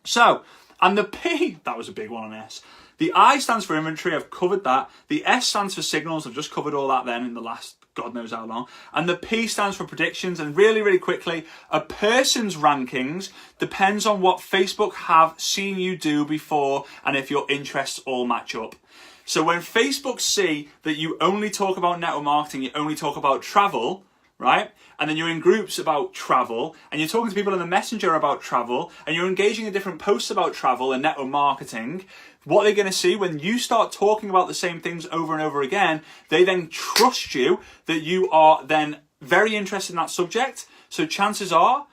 So, and the P, that was a big one on S. The I stands for inventory. I've covered that. The S stands for signals. I've just covered all that then in the last God knows how long. And the P stands for predictions. And really, really quickly, a person's rankings depends on what Facebook have seen you do before and if your interests all match up. So when Facebook see that you only talk about network marketing, you only talk about travel, right? And then you're in groups about travel and you're talking to people in the messenger about travel and you're engaging in different posts about travel and network marketing, what they're going to see when you start talking about the same things over and over again, they then trust you that you are then very interested in that subject. So chances are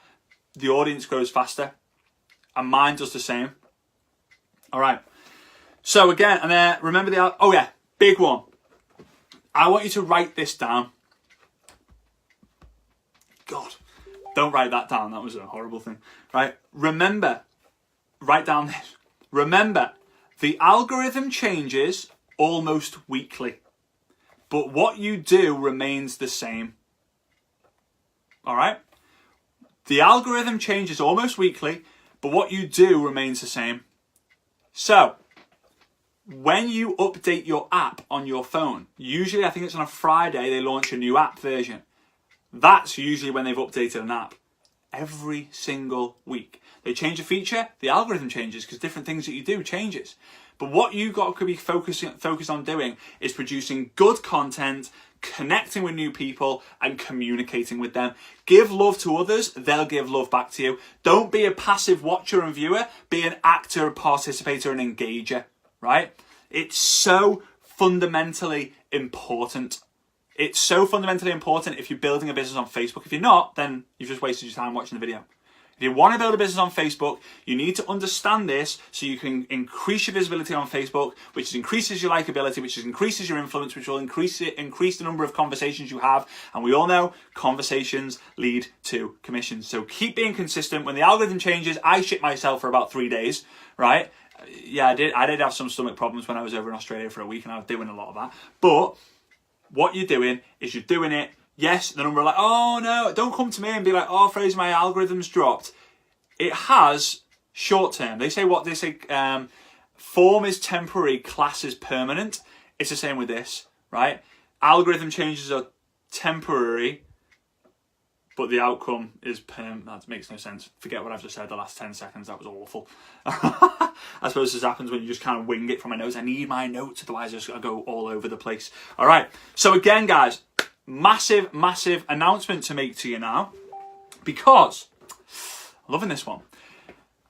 the audience grows faster and mine does the same. All right. So again, and remember big one. I want you to write this down. God, don't write that down. That was a horrible thing. Right? Remember, write down this. Remember, the algorithm changes almost weekly, but what you do remains the same. All right? The algorithm changes almost weekly, but what you do remains the same. So, when you update your app on your phone, usually I think it's on a Friday, they launch a new app version. That's usually when they've updated an app. Every single week. They change a feature, the algorithm changes because different things that you do changes. But what you've got to be focused on doing is producing good content, connecting with new people and communicating with them. Give love to others, they'll give love back to you. Don't be a passive watcher and viewer, be an actor, participator and engager, right? It's so fundamentally important. It's so fundamentally important if you're building a business on Facebook. If you're not, then you've just wasted your time watching the video. If you want to build a business on Facebook, you need to understand this so you can increase your visibility on Facebook, which increases your likability, which increases your influence, which will increase the number of conversations you have. And we all know conversations lead to commissions. So keep being consistent. When the algorithm changes, I shit myself for about 3 days, right? Yeah, I did have some stomach problems when I was over in Australia for a week and I was doing a lot of that. But what you're doing is you're doing it, yes, the number are like, oh no, don't come to me and be like, oh Fraser, my algorithm's dropped. It has short term. They say what? They say form is temporary, class is permanent. It's the same with this, right? Algorithm changes are temporary, but the outcome is permanent. That makes no sense. Forget what I've just said the last 10 seconds. That was awful. I suppose this happens when you just kind of wing it from my notes. I need my notes, otherwise I go all over the place. All right. So again, guys, massive, massive announcement to make to you now, because I'm loving this one.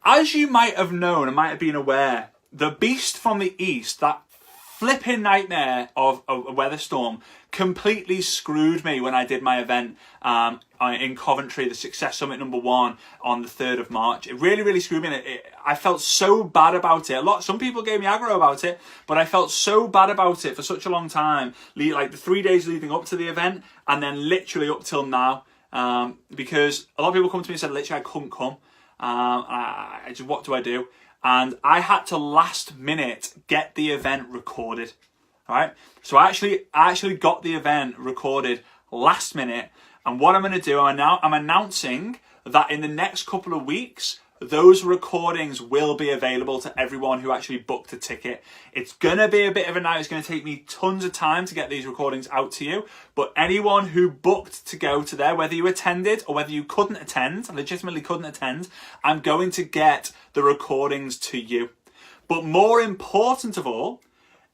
As you might have known and might have been aware, the beast from the east, that flipping nightmare of a weather storm, completely screwed me when I did my event in Coventry, the Success Summit #1 on the 3rd of March. It really, really screwed me. I felt so bad about it. Some people gave me aggro about it, but I felt so bad about it for such a long time, like the 3 days leading up to the event, and then literally up till now, because a lot of people come to me and said, literally, I couldn't come. I just, what do I do? And I had to last minute get the event recorded. All right. So I actually got the event recorded last minute. And what I'm going to do, I'm announcing that in the next couple of weeks, those recordings will be available to everyone who actually booked a ticket. It's going to be a bit of a night. It's going to take me tons of time to get these recordings out to you. But anyone who booked to go to there, whether you attended or whether you couldn't attend, legitimately couldn't attend, I'm going to get the recordings to you. But more important of all,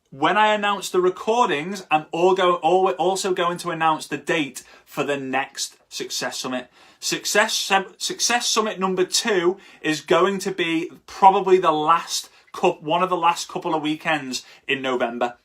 when I announce the recordings, I'm also going to announce the date for the next Success Summit. Success Summit #2 is going to be probably one of the last couple of weekends in November.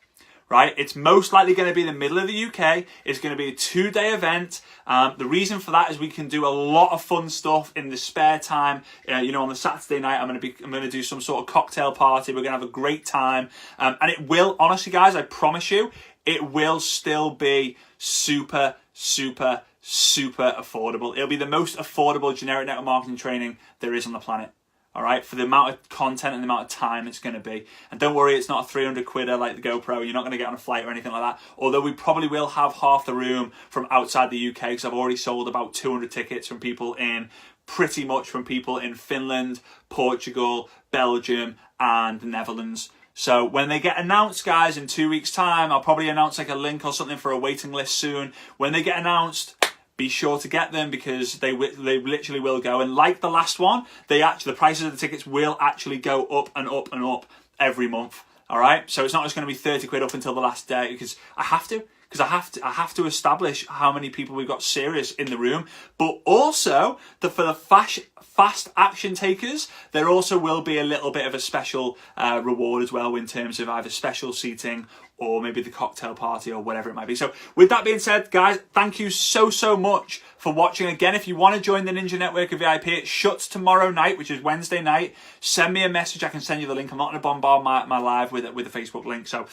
Right? It's most likely going to be the middle of the UK. It's going to be a 2-day event. The reason for that is we can do a lot of fun stuff in the spare time. On the Saturday night, I'm going to do some sort of cocktail party. We're going to have a great time. And it will, honestly, guys, I promise you, it will still be super, super, super affordable. It'll be the most affordable generic network marketing training there is on the planet. All right, for the amount of content and the amount of time it's going to be. And don't worry, it's not a 300 quidder like the GoPro. You're not going to get on a flight or anything like that. Although we probably will have half the room from outside the UK, because I've already sold about 200 tickets from people in Finland, Portugal, Belgium, and the Netherlands. So when they get announced, guys, in 2 weeks' time, I'll probably announce like a link or something for a waiting list soon. When they get announced, be sure to get them, because they literally will go. And like the last one, the prices of the tickets will actually go up and up and up every month. All right, so it's not just going to be 30 quid up until the last day, because I have to establish how many people we've got serious in the room. But also for the fast action takers, there also will be a little bit of a special reward as well, in terms of either special seating or maybe the cocktail party or whatever it might be. So with that being said, guys, thank you so much for watching. Again, if you want to join the Ninja Network VIP, it shuts tomorrow night, which is Wednesday night. Send me a message. I can send you the link. I'm not going to bombard my live with the Facebook link. So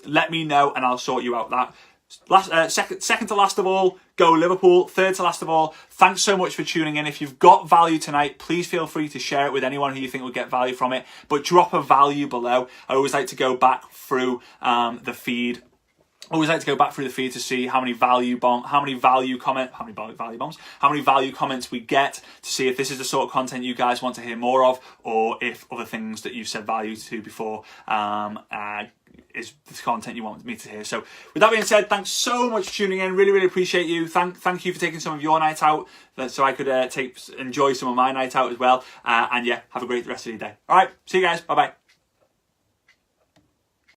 let me know and I'll sort you out that. Second to last of all, go Liverpool. Third to last of all, thanks so much for tuning in. If you've got value tonight, please feel free to share it with anyone who you think will get value from it. But drop a value below. I always like to go back through the feed. To see how many value comments we get, to see if this is the sort of content you guys want to hear more of, or if other things that you've said value to before is the content you want me to hear. So with that being said, thanks so much for tuning in. Really appreciate you. Thank you for taking some of your night out so I could enjoy some of my night out as well. And yeah, have a great rest of your day. All right, see you guys. Bye bye.